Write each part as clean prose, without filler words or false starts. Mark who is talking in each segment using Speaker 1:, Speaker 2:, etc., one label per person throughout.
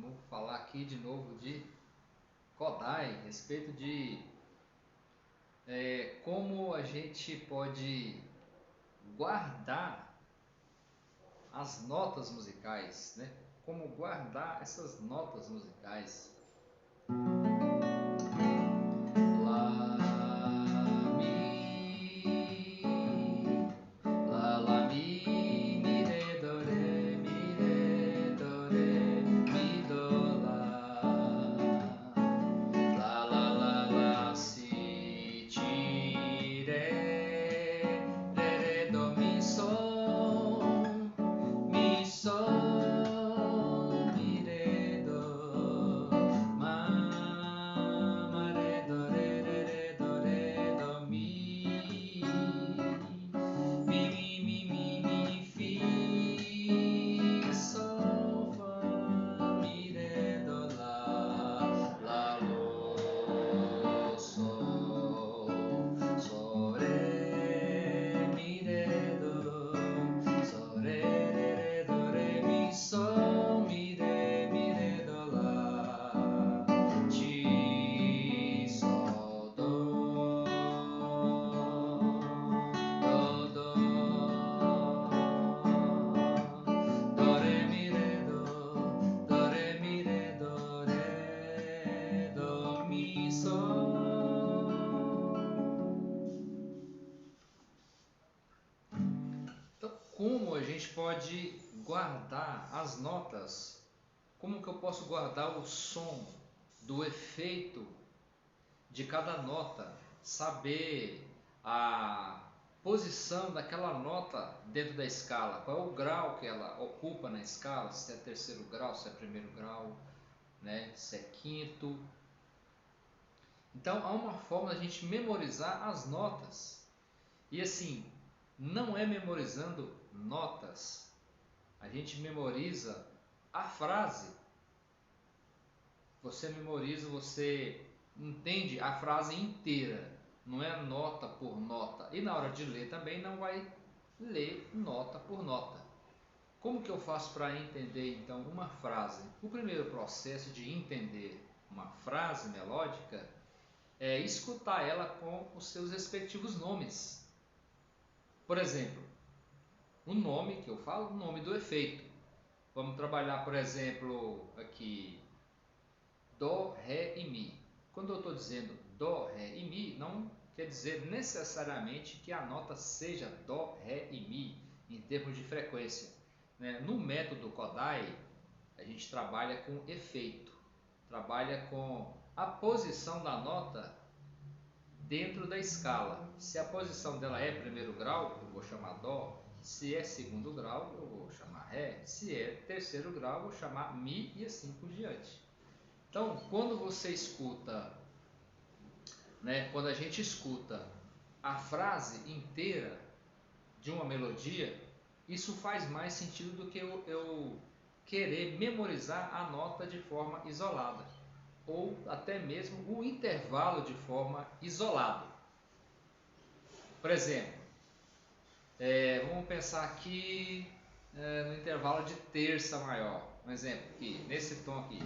Speaker 1: Vamos falar aqui de novo de Kodály, a respeito de como a gente pode guardar as notas musicais, né? Como guardar essas notas musicais. Lá, mi, lá, mi, re, do, re, mi, do, lá, si, ti, re, do, mi, sol, mi, re, do, ma, re, do, re, do, mi, sol, fá, mi, re, do, lá, sol, re, mi, re, do, sol, re, do, re, mi, sol, mi, re, do, lá, ti, sol, do, re, mi, re, do, re, mi, re, do, mi, sol. Então, como a gente pode guardar as notas? Como que eu posso guardar o som do efeito de cada nota? Saber a posição daquela nota dentro da escala, qual é o grau que ela ocupa na escala, se é terceiro grau, se é primeiro grau, né? Se é quinto. Então há uma forma da gente memorizar as notas. E assim, não é memorizando notas, a gente memoriza a frase. Você memoriza, você entende a frase inteira, não é nota por nota. E na hora de ler também não vai ler nota por nota. Como que eu faço para entender então uma frase? O primeiro processo de entender uma frase melódica é escutar ela com os seus respectivos nomes. Por exemplo, o nome que eu falo, o nome do efeito. Vamos trabalhar, por exemplo, aqui Dó, Ré e Mi. Quando eu estou dizendo Dó, Ré e Mi, não quer dizer necessariamente que a nota seja Dó, Ré e Mi em termos de frequência. No método Kodály, a gente trabalha com efeito, trabalha com a posição da nota dentro da escala. Se a posição dela é primeiro grau, eu vou chamar Dó. Se é segundo grau, eu vou chamar Ré. Se é terceiro grau, eu vou chamar Mi e assim por diante. Então, quando você escuta, quando a gente escuta a frase inteira de uma melodia, isso faz mais sentido do que eu querer memorizar a nota de forma isolada, ou até mesmo o intervalo de forma isolada. Por exemplo, vamos pensar aqui no intervalo de terça maior. Um exemplo aqui, nesse tom aqui.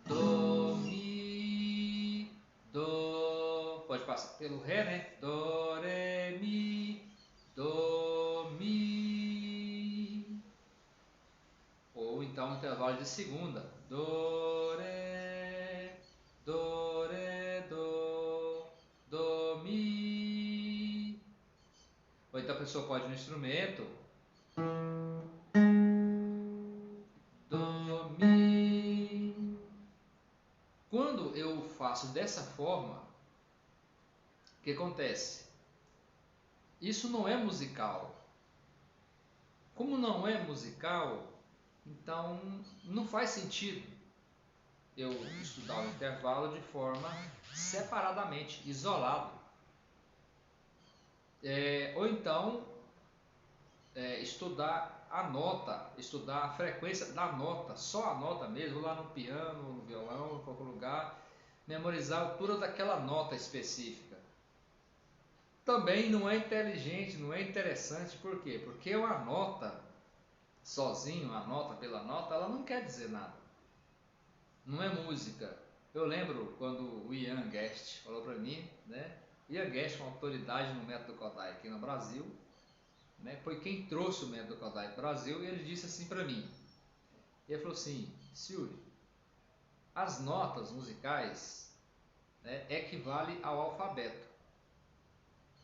Speaker 1: Do, mi, do. Pode passar pelo Ré, né? Do, ré, mi, do, mi. Ou então um intervalo de segunda. Do, ré, do, ré, do, mi. Ou então a pessoa pode no instrumento. Do, mi. Quando eu faço dessa forma, o que acontece? Isso não é musical. Como não é musical, então não faz sentido eu estudar o intervalo de forma separadamente, isolado. Ou então estudar a nota, estudar a frequência da nota, só a nota mesmo, lá no piano, no violão, em qualquer lugar, memorizar a altura daquela nota específica. Também não é inteligente, não é interessante, por quê? Porque uma nota sozinho, a nota pela nota, ela não quer dizer nada. Não é música. Eu lembro quando o Ian Guest falou para mim, né? Ian Guest, uma autoridade no método Kodai aqui no Brasil, né? Foi quem trouxe o método Kodai para o Brasil, e ele disse assim para mim. Ele falou assim: Silvio, as notas musicais, né, equivale ao alfabeto.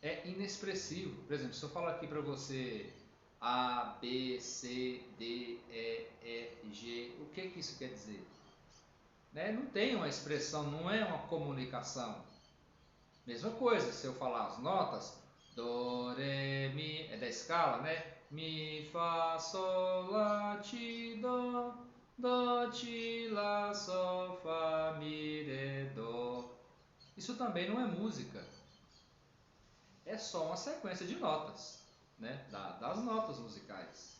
Speaker 1: É inexpressivo. Por exemplo, se eu falar aqui para você A, B, C, D, E, F, G, o que isso quer dizer? Né? Não tem uma expressão, não é uma comunicação. Mesma coisa, se eu falar as notas, do, re, mi, é da escala, né? Mi, fá, sol, lá, ti, do, ti, lá, sol, fá, mi, re, do. Isso também não é música. É só uma sequência de notas, né? Das notas musicais.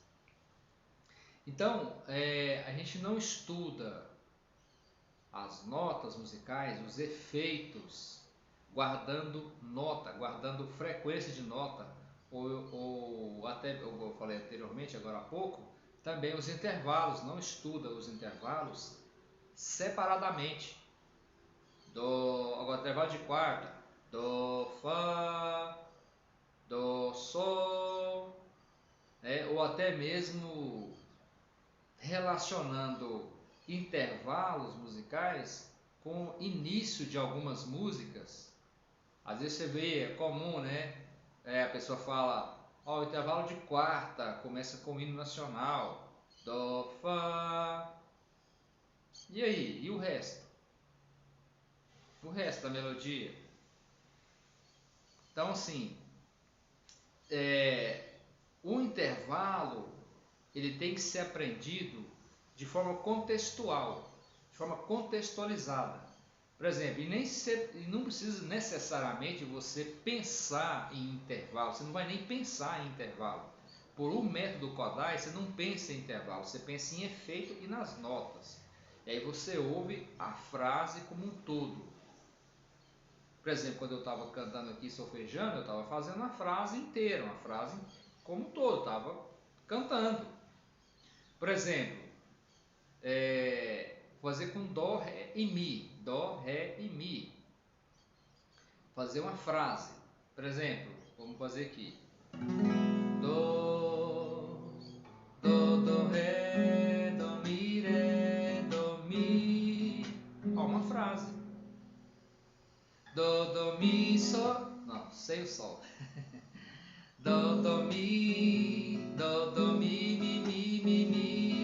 Speaker 1: Então, a gente não estuda as notas musicais, os efeitos, guardando nota, guardando frequência de nota, ou até, eu falei anteriormente, agora há pouco, também os intervalos, não estuda os intervalos separadamente. Agora intervalo de quarta, do, fá, do, sol, ou até mesmo relacionando intervalos musicais com o início de algumas músicas. Às vezes você vê, é comum, né? A pessoa fala, o intervalo de quarta começa com o hino nacional, do, fá. E aí? E o resto? O resto da melodia? Então, assim, o intervalo ele tem que ser aprendido de forma contextual, de forma contextualizada. Por exemplo, e não precisa necessariamente você pensar em intervalo, você não vai nem pensar em intervalo. Por um método Kodai, você não pensa em intervalo, você pensa em efeito e nas notas. E aí você ouve a frase como um todo. Por exemplo, quando eu estava cantando aqui, solfejando, eu estava fazendo a frase inteira, uma frase como um todo, estava cantando. Por exemplo, fazer com dó, ré e mi. Dó, ré e mi. Fazer uma frase. Por exemplo, vamos fazer aqui. Do, ré, do, mi, ré, do, mi. Ó, uma frase. Do, mi, sol. Não, sem o sol. Do, mi, mi,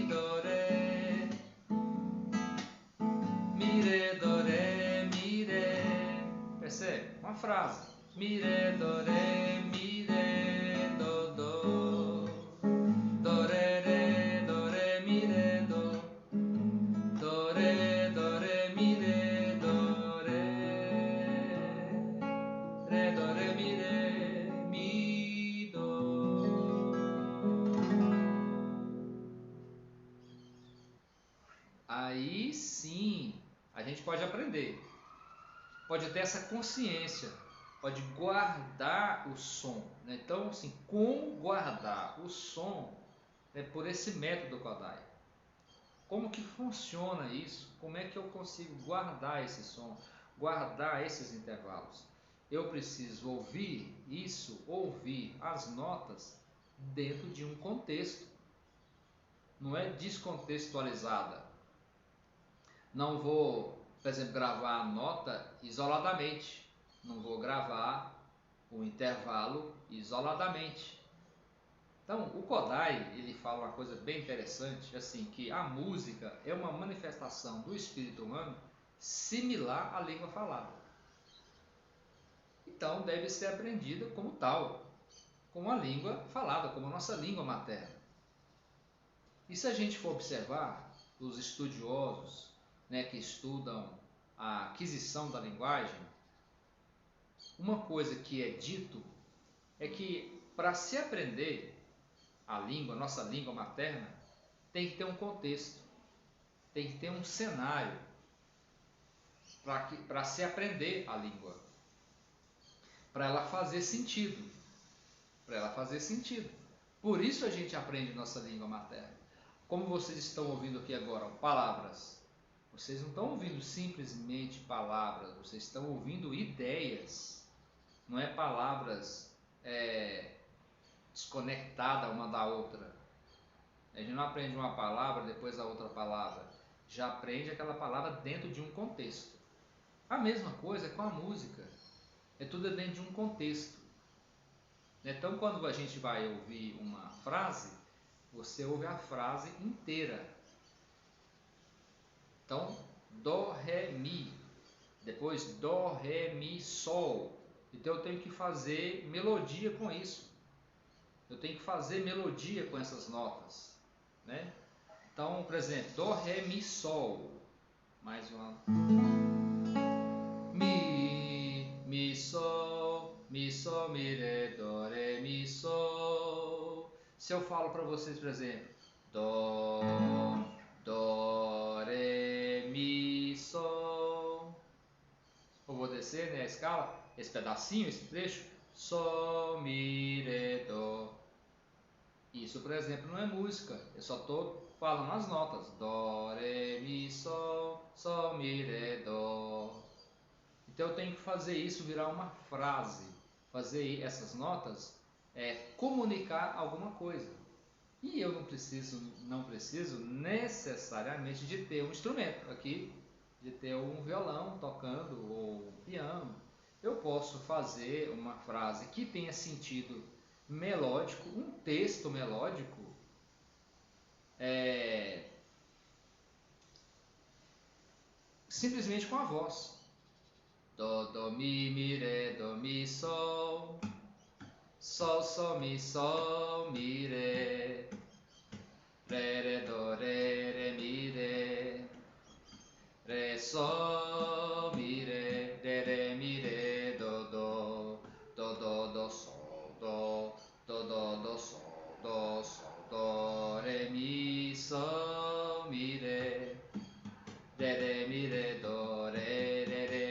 Speaker 1: do, ré. Mi, ré, do, ré, mi, ré. Percebe? Uma frase. Mi, ré, do, ré, mi, ré, do. Do, ré, mi, ré, do. Do, ré, mi, ré, do, ré. Ré, do, ré, mi, do. Aí sim, a gente pode aprender. Pode ter essa consciência, pode guardar o som, né? Então, assim, como guardar o som por esse método Kodai? Como que funciona isso? Como é que eu consigo guardar esse som, guardar esses intervalos? Eu preciso ouvir isso, ouvir as notas dentro de um contexto. Não é descontextualizada. Não vou, por exemplo, gravar a nota isoladamente. Não vou gravar o intervalo isoladamente. Então, o Kodai, ele fala uma coisa bem interessante, assim, que a música é uma manifestação do espírito humano similar à língua falada. Então, deve ser aprendida como tal, como a língua falada, como a nossa língua materna. E se a gente for observar os estudiosos, né, que estudam a aquisição da linguagem, uma coisa que é dito é que para se aprender a língua, a nossa língua materna, tem que ter um contexto, tem que ter um cenário para se aprender a língua, para ela fazer sentido, Por isso a gente aprende nossa língua materna. Como vocês estão ouvindo aqui agora, palavras. Vocês não estão ouvindo simplesmente palavras, vocês estão ouvindo ideias. Não é palavras desconectadas uma da outra. A gente não aprende uma palavra depois a outra palavra. Já aprende aquela palavra dentro de um contexto. A mesma coisa com a música. É tudo dentro de um contexto. Então, quando a gente vai ouvir uma frase, você ouve a frase inteira. Então, dó, ré, mi. Depois, dó, ré, mi, sol. Então, eu tenho que fazer melodia com isso. Eu tenho que fazer melodia com essas notas, né? Então, por exemplo, dó, ré, mi, sol. Mais uma. Mi, sol, mi, ré, dó, ré, mi, sol. Se eu falo para vocês, por exemplo, dó, ré, mi, sol. Eu vou descer, né, a escala, esse pedacinho, esse trecho, sol, mi, ré, dó. Isso, por exemplo, não é música, eu só estou falando as notas. Dó, ré, mi, sol, mi, ré, dó. Então eu tenho que fazer isso virar uma frase, fazer essas notas comunicar alguma coisa. E eu não preciso necessariamente de ter um instrumento aqui, de ter um violão tocando ou um piano. Eu posso fazer uma frase que tenha sentido melódico, um texto melódico, simplesmente com a voz. Dó, mi, ré, dó, mi, sol. Sol, mi, ré. Ré, dó, ré, mi, ré. Ré, sol, mi, ré, mi, ré, dó, sol, dó, sol, dó, ré, mi, sol, mi, ré. Ré, mi, ré, dó, ré,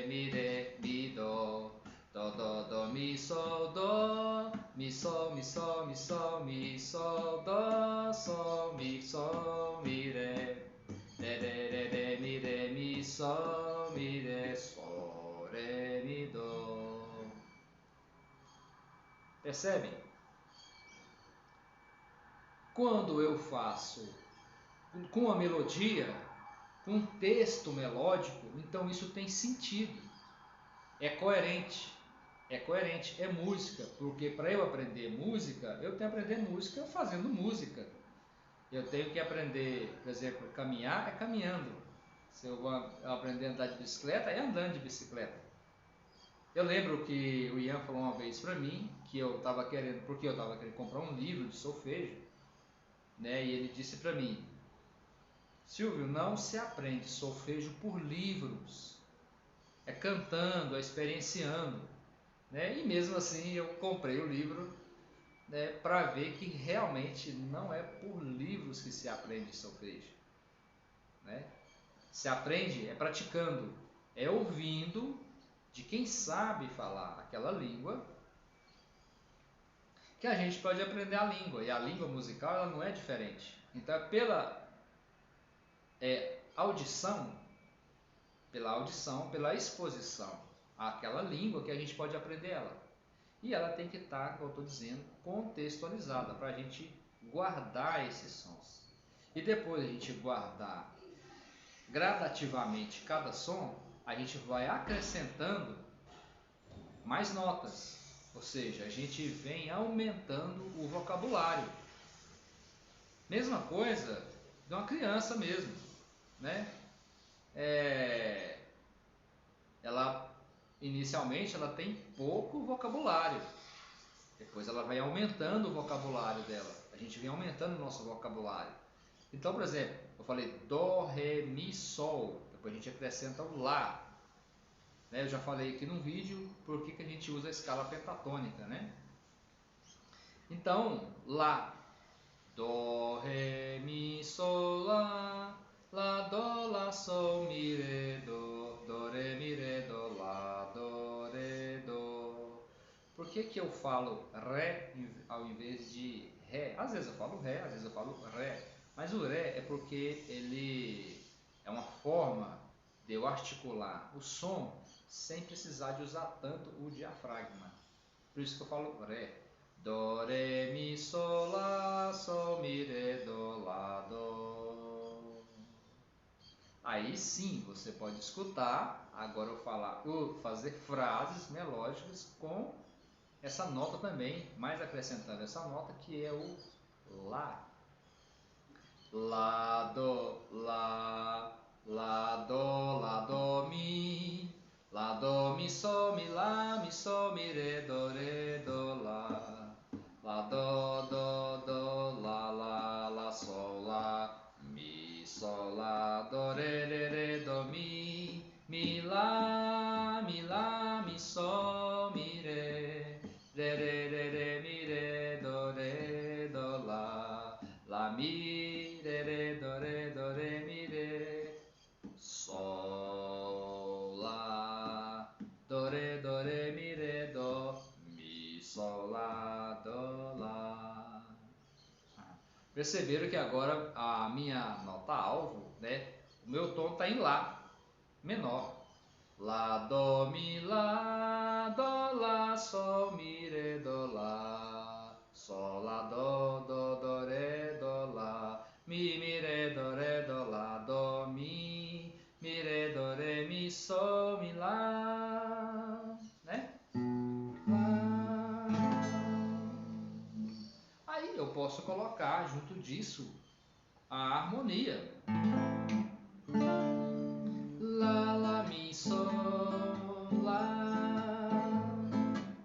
Speaker 1: mi, ré, mi, dó, dó, mi, sol, dó, mi, sol, mi, sol, mi, sol, mi, sol, dó, sol, mi, ré, ré, mi, sol, mi, ré, sol, ré, mi, dó. Percebem? Quando eu faço com a melodia, um texto melódico, então isso tem sentido, é coerente, é música, porque para eu aprender música, eu tenho que aprender música fazendo música. Eu tenho que aprender, por exemplo, caminhar é caminhando. Se eu vou aprender a andar de bicicleta, é andando de bicicleta. Eu lembro que o Ian falou uma vez para mim que eu estava querendo, porque eu estava querendo comprar um livro de solfejo, né? E ele disse para mim: Silvio, não se aprende solfejo por livros, é cantando, é experienciando, né? E mesmo assim eu comprei o livro, né, para ver que realmente não é por livros que se aprende solfejo, né? Se aprende praticando, é ouvindo de quem sabe falar aquela língua, que a gente pode aprender a língua, e a língua musical ela não é diferente. Então pela audição, pela exposição àquela língua que a gente pode aprender ela. E ela tem que estar, como eu estou dizendo, contextualizada para a gente guardar esses sons. E depois a gente guardar gradativamente cada som, a gente vai acrescentando mais notas. Ou seja, a gente vem aumentando o vocabulário. Mesma coisa de uma criança mesmo, né? Ela inicialmente ela tem pouco vocabulário, depois ela vai aumentando o vocabulário dela, a gente vem aumentando o nosso vocabulário. Então, por exemplo, eu falei dó, ré, mi, sol, depois a gente acrescenta o lá, né? Eu já falei aqui no vídeo por que a gente usa a escala pentatônica, né? Então, lá, dó, ré, mi, sol, lá, dó, lá, sol, mi, ré, dó, ré, mi, ré, dó, lá, dó. Por que eu falo ré ao invés de Ré. Às vezes eu falo Ré, às vezes eu falo Ré. Mas o Ré é porque ele é uma forma de eu articular o som sem precisar de usar tanto o diafragma. Por isso que eu falo Ré. Do, Ré, Mi, Sol, Lá, Sol, Mi, Ré, Do, Lá, Do. Aí sim você pode escutar, agora eu fazer frases melódicas com essa nota também, mais acrescentando essa nota que é o Lá. Lá, do, lá, lá, do, mi. Lá, do, mi, sol, mi, ré, do, lá. Lá, do, lá, sol, lá. Mi, sol, lá, do, ré, do, mi, lá, mi, sol, mi, ré, mi, ré, do, lá. Lá, mi, do, ré, mi, ré. Sol, lá, do, ré, mi, ré, do, mi, sol, lá, do, lá. Perceberam que agora a minha nota alvo, né? O meu tom está em Lá menor. Lá, do, mi, lá, do, lá, sol, mi, ré, do, lá. Sol, lá, do, ré, do, lá. Mi, ré, do, lá, do, mi, ré, do, ré, mi, sol, mi, lá. Né? Lá. Aí eu posso colocar junto disso a harmonia. Lá, lá, mi, sol, lá.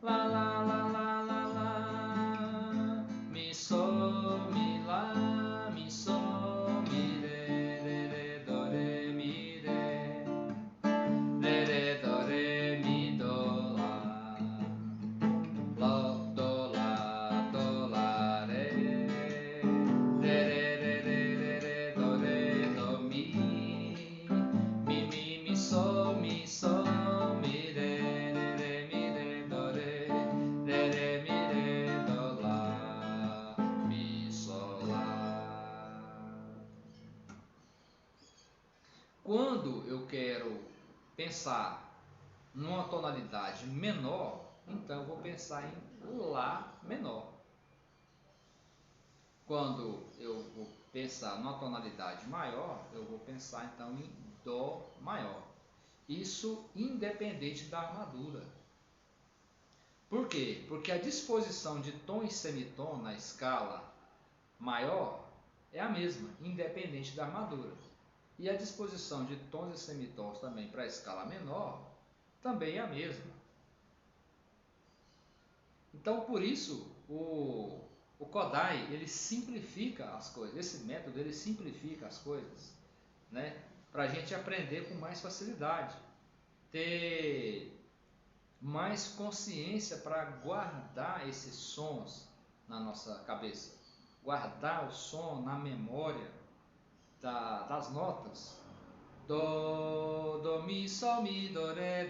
Speaker 1: Lá, lá, lá, lá, lá, lá. Mi, sol, mi, lá, mi, sol, mi, ré, do, ré, mi, ré. Ré, do, ré, mi, do, lá. Lá, do, lá, ré. Ré, do, ré, do, mi. Mi, sol, mi, sol, mi, ré, mi, ré, do, ré, mi, ré, do, lá, mi, sol, lá. Quando eu quero pensar numa tonalidade menor, então eu vou pensar em Lá menor. Quando eu vou pensar numa tonalidade maior, eu vou pensar então em Dó maior. Isso independente da armadura. Por quê? Porque a disposição de tom e semitom na escala maior é a mesma, independente da armadura. E a disposição de tons e semitons também para a escala menor também é a mesma. Então, por isso, o Kodai ele simplifica as coisas. Esse método ele simplifica as coisas, né? Para a gente aprender com mais facilidade, ter mais consciência para guardar esses sons na nossa cabeça, guardar o som na memória das notas. Do, mi, sol, mi, do, ré,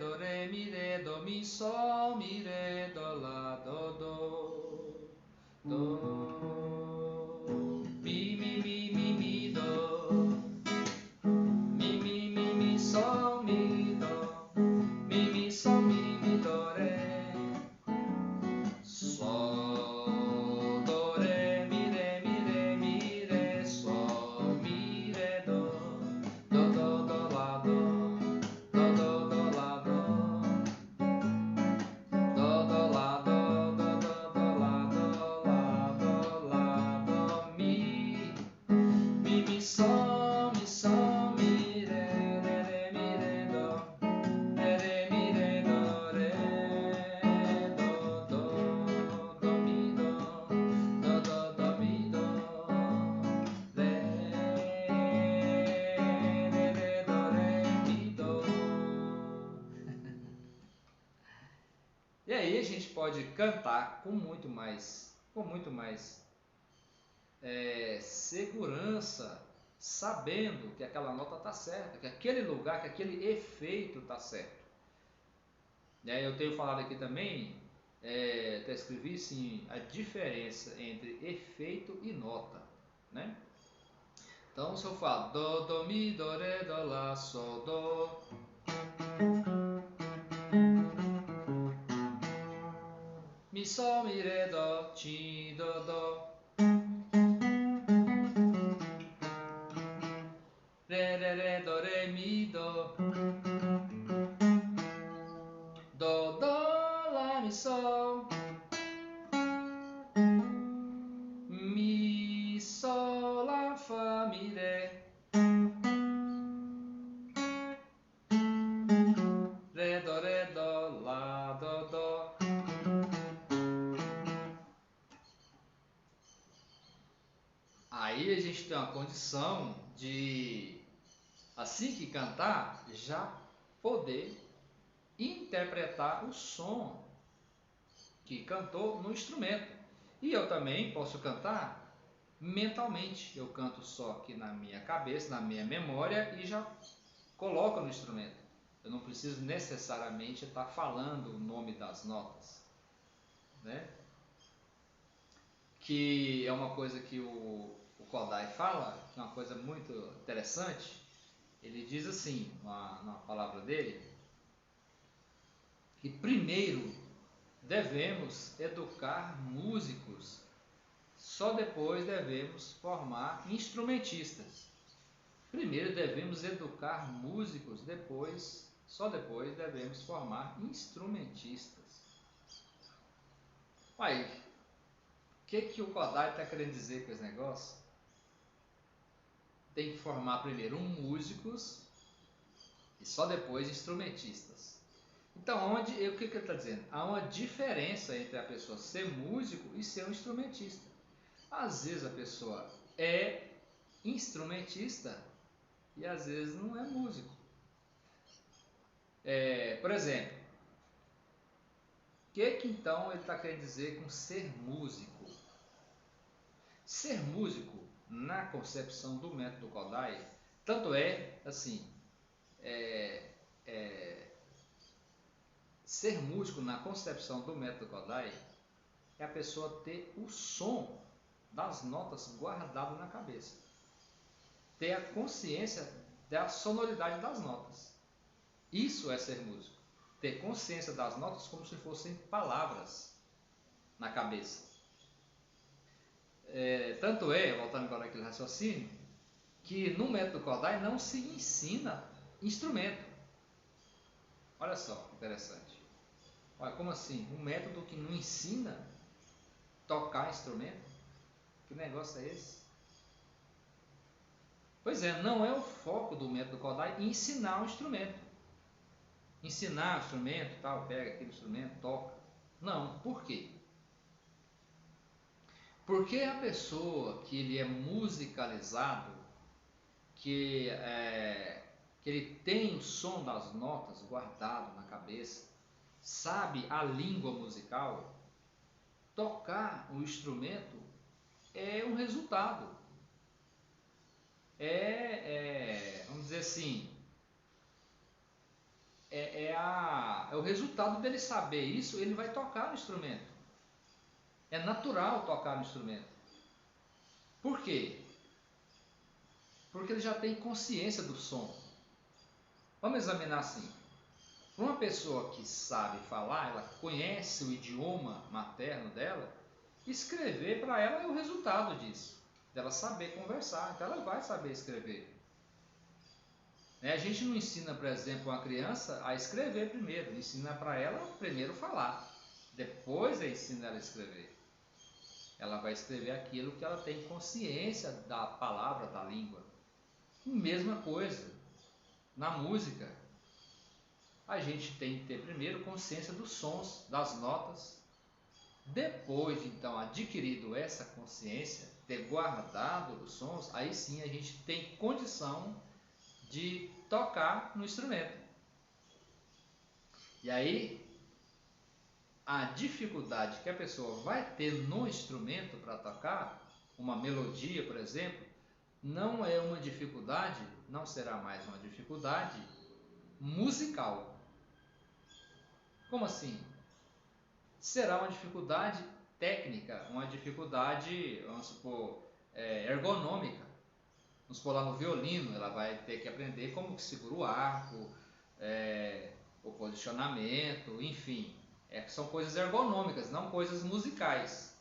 Speaker 1: mi, ré, do, mi, sol, mi, ré, do, lá, do, mi, do, mi, sol, mi, do, mi, sol, mi, do, ré, sol, do, ré, mi, ré, sol, mi, ré, do, lá, do, lá, do, lá, do, lá, do, mi, sol, mi, ré, mi, ré, do, mi, ré, do, mi, mi, mi, E aí a gente pode cantar com muito mais segurança, sabendo que aquela nota está certa, que aquele lugar, que aquele efeito está certo. E aí eu tenho falado aqui também até escrevi sim a diferença entre efeito e nota, né? Então, se eu falo do, do, mi, do, ré, do, lá, sol, do, mi, sol, mi, ré, do, ti, do, ré, ré, ré, do, ré, mi, do, lá, mi, sol, mi, sol, lá, fá, mi, ré, ré, do, lá, do. Aí a gente tem uma condição de, assim que cantar, já poder interpretar o som que cantou no instrumento. E eu também posso cantar mentalmente. Eu canto só aqui na minha cabeça, na minha memória e já coloco no instrumento. Eu não preciso necessariamente estar falando o nome das notas, né? Que é uma coisa que o Kodai fala, que é uma coisa muito interessante. Ele diz assim, na palavra dele, que primeiro devemos educar músicos, só depois devemos formar instrumentistas. Primeiro devemos educar músicos, só depois devemos formar instrumentistas. Aí, o que o Kodai está querendo dizer com esse negócio? Tem que formar primeiro músicos e só depois instrumentistas. Então, o que ele está dizendo? Há uma diferença entre a pessoa ser músico e ser um instrumentista. Às vezes a pessoa é instrumentista e às vezes não é músico. Por exemplo, o que então ele está querendo dizer com ser músico? Ser músico, na concepção do método Kodai, tanto é assim, ser músico na concepção do método Kodai é a pessoa ter o som das notas guardado na cabeça, ter a consciência da sonoridade das notas. Isso é ser músico, ter consciência das notas como se fossem palavras na cabeça. Tanto é, voltando agora àquele raciocínio, que no método Kodai não se ensina instrumento. Olha só que interessante. Olha, como assim? Um método que não ensina tocar instrumento? Que negócio é esse? Pois é, não é o foco do método Kodai ensinar o instrumento. Ensinar o instrumento, tal, pega aquele instrumento, toca. Não, por quê? Porque a pessoa que ele é musicalizado, que ele tem o som das notas guardado na cabeça, sabe a língua musical, tocar o instrumento é um resultado. Vamos dizer assim, é o resultado dele saber isso, ele vai tocar no instrumento. É natural tocar no instrumento. Por quê? Porque ele já tem consciência do som. Vamos examinar assim. Uma pessoa que sabe falar, ela conhece o idioma materno dela, escrever para ela é o resultado disso, dela saber conversar, então ela vai saber escrever. A gente não ensina, por exemplo, uma criança a escrever primeiro, ensina para ela primeiro falar, depois ensina ela a escrever. Ela vai escrever aquilo que ela tem consciência da palavra, da língua. Mesma coisa na música. A gente tem que ter primeiro consciência dos sons, das notas. Depois, então, adquirido essa consciência, ter guardado os sons, aí sim a gente tem condição de tocar no instrumento. E aí, a dificuldade que a pessoa vai ter no instrumento para tocar, uma melodia, por exemplo, não é uma dificuldade, não será mais uma dificuldade musical. Como assim? será uma dificuldade técnica, uma dificuldade, vamos supor, ergonômica. Vamos supor, lá no violino, ela vai ter que aprender como que segura o arco, o posicionamento, enfim. São coisas ergonômicas, não coisas musicais.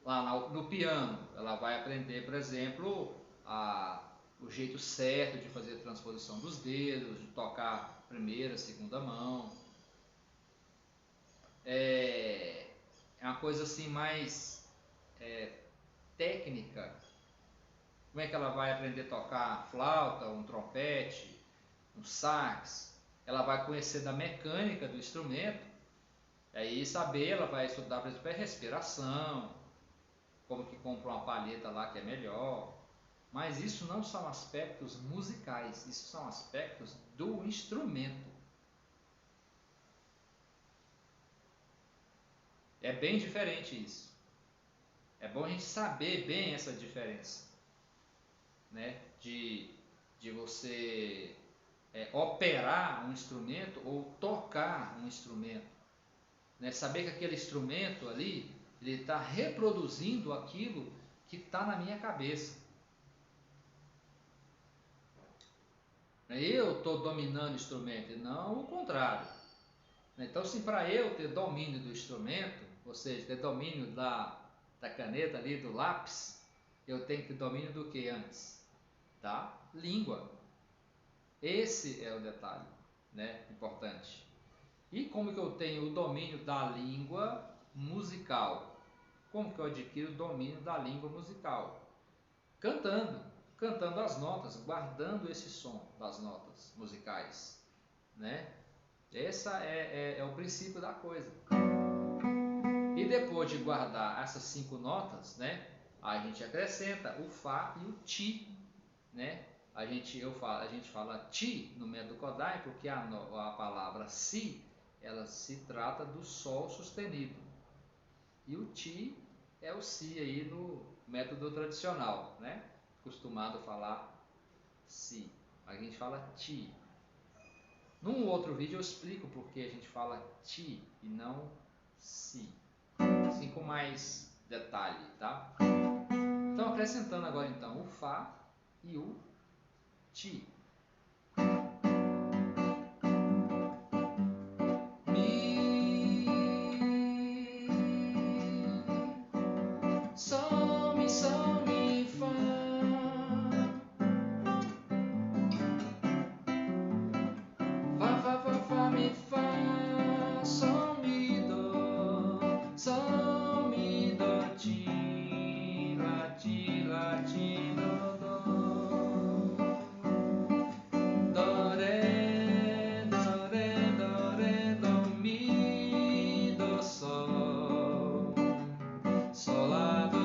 Speaker 1: Lá no piano, ela vai aprender, por exemplo, o jeito certo de fazer a transposição dos dedos, de tocar primeira, segunda mão. É uma coisa assim mais técnica. Como é que ela vai aprender a tocar flauta, um trompete, um sax? Ela vai conhecer da mecânica do instrumento, aí saber, ela vai estudar, por exemplo, a respiração, como que compra uma palheta lá que é melhor. Mas isso não são aspectos musicais, isso são aspectos do instrumento. É bem diferente isso. É bom a gente saber bem essa diferença, né? De você operar um instrumento ou tocar um instrumento, né? Saber que aquele instrumento ali, ele está reproduzindo aquilo que está na minha cabeça. Eu estou dominando o instrumento, e não o contrário. Então, se para eu ter domínio do instrumento, ou seja, ter domínio da caneta ali, do lápis, eu tenho que ter domínio do que antes? Da língua. Esse é o detalhe, né? Importante. E como que eu tenho o domínio da língua musical? Como que eu adquiro o domínio da língua musical? Cantando as notas, guardando esse som das notas musicais, né? Esse é o princípio da coisa. E depois de guardar essas 5 notas, né? A gente acrescenta o Fá e o Ti, né? A gente fala Ti no método Kodai porque a palavra Si, ela se trata do Sol sustenido. E o Ti é o Si aí no método tradicional, né? Costumado falar Si. A gente fala Ti. Num outro vídeo eu explico porque a gente fala Ti e não Si. Assim com mais detalhe, tá? Então acrescentando agora então o Fá e o Ti. Sol, mi, fá. Fá, mi, fá. Sol, mi, do. Sol, mi, do, ti, lá, ti, do, do. Do, ré, do, mi, do, sol. Sol, lá, do,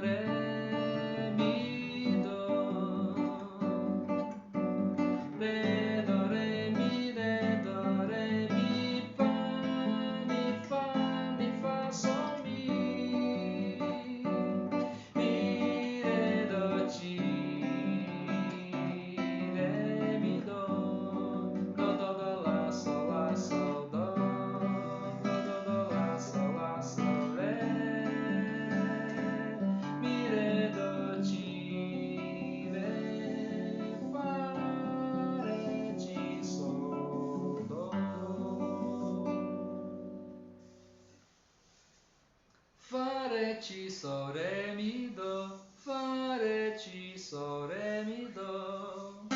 Speaker 1: ré, mi, do. Ré, do, ré, mi, fá, sol, mi. Mi, ré, do, ti, ré, mi, do. Do, lá, sol, do. Do, lá, sol, ré. Mi, ré, do, ti, ré, fá, ré, ti, sol, do. Fá, ré, ti, sol, ré, mi, do. Fá, ré, ti, sol, ré, mi, do.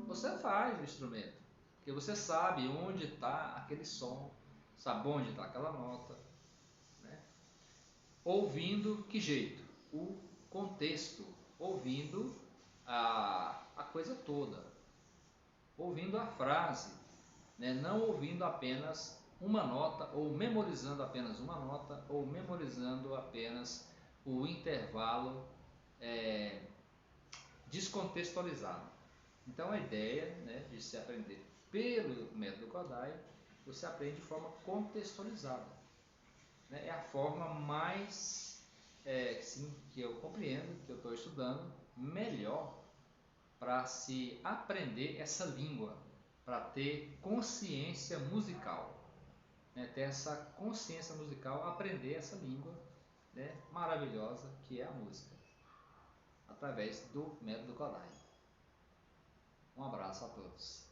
Speaker 1: Você faz o instrumento, porque você sabe onde está aquele som, sabe onde está aquela nota, né? Ouvindo que jeito? O contexto, ouvindo a coisa toda, ouvindo a frase, né? Não ouvindo apenas uma nota, ou memorizando apenas uma nota, ou memorizando apenas o intervalo descontextualizado. Então a ideia, né, de se aprender pelo método Kodai, você aprende de forma contextualizada, né? É a forma mais sim, que eu compreendo, que eu estou estudando, melhor para se aprender essa língua, para ter consciência musical, né? Ter essa consciência musical, aprender essa língua, né, maravilhosa que é a música, através do método Kodály. Um abraço a todos.